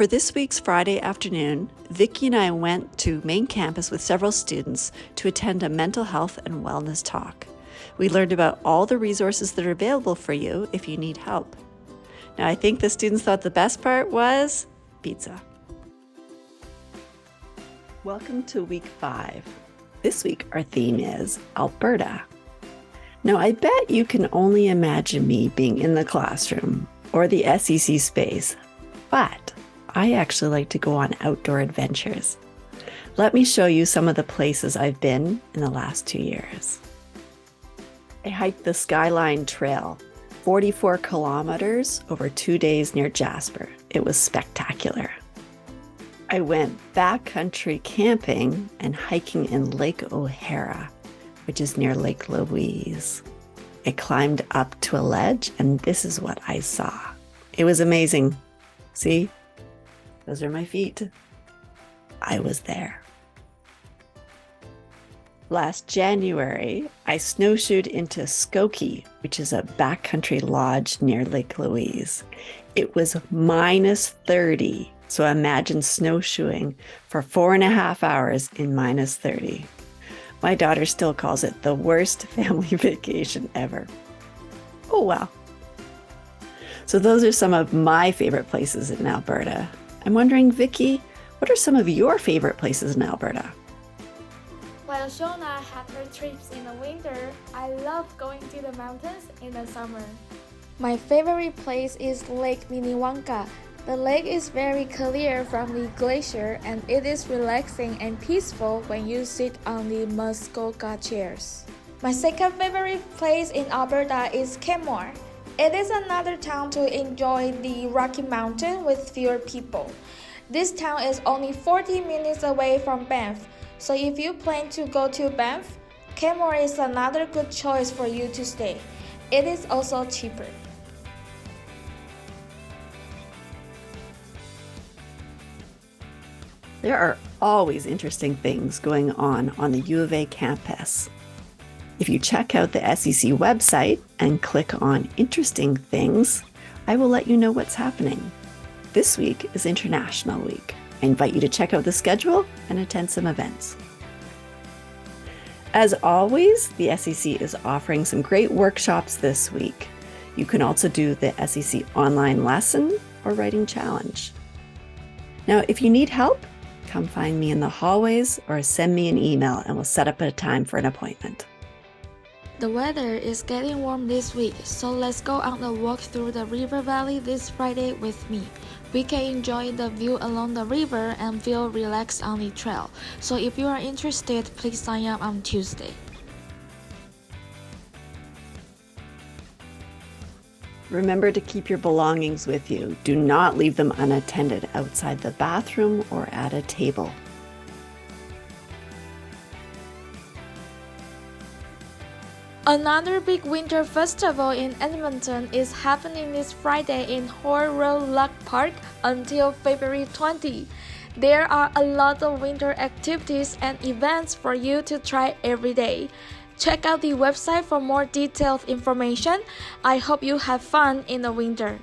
For this week's Friday afternoon, Vicki and I went to main campus with several students to attend a mental health and wellness talk. We learned about all the resources that are available for you if you need help. Now, I think the students thought the best part was pizza. Welcome to week 5. This week, our theme is Alberta. Now, I bet you can only imagine me being in the classroom or the SEC space, but I actually like to go on outdoor adventures. Let me show you some of the places I've been in the last 2 years. I hiked the Skyline Trail, 44 kilometers over 2 days near Jasper. It was spectacular. I went backcountry camping and hiking in Lake O'Hara, which is near Lake Louise. I climbed up to a ledge and this is what I saw. It was amazing. See? Those are my feet. I was there. Last January, I snowshoed into Skokie, which is a backcountry lodge near Lake Louise. It was minus 30, so imagine snowshoeing for 4.5 hours in minus 30. My daughter still calls it the worst family vacation ever. Oh, well. So those are some of my favorite places in Alberta. I'm wondering, Vicki, what are some of your favorite places in Alberta? While Shona had her trips in the winter, I love going to the mountains in the summer. My favorite place is Lake Minnewanka. The lake is very clear from the glacier and it is relaxing and peaceful when you sit on the Muskoka chairs. My second favorite place in Alberta is Canmore. It is another town to enjoy the Rocky Mountain with fewer people. This town is only 40 minutes away from Banff, so if you plan to go to Banff, Canmore is another good choice for you to stay. It is also cheaper. There are always interesting things going on the U of A campus. If you check out the SEC website and click on Interesting Things, I will let you know what's happening. This week is International Week. I invite you to check out the schedule and attend some events. As always, the SEC is offering some great workshops this week. You can also do the SEC online lesson or writing challenge. Now, if you need help, come find me in the hallways or send me an email and we'll set up a time for an appointment. The weather is getting warm this week, so let's go on a walk through the river valley this Friday with me. We can enjoy the view along the river and feel relaxed on the trail. So if you are interested, please sign up on Tuesday. Remember to keep your belongings with you. Do not leave them unattended outside the bathroom or at a table. Another big winter festival in Edmonton is happening this Friday in Hoare Road Log Park until February 20. There are a lot of winter activities and events for you to try every day. Check out the website for more detailed information. I hope you have fun in the winter.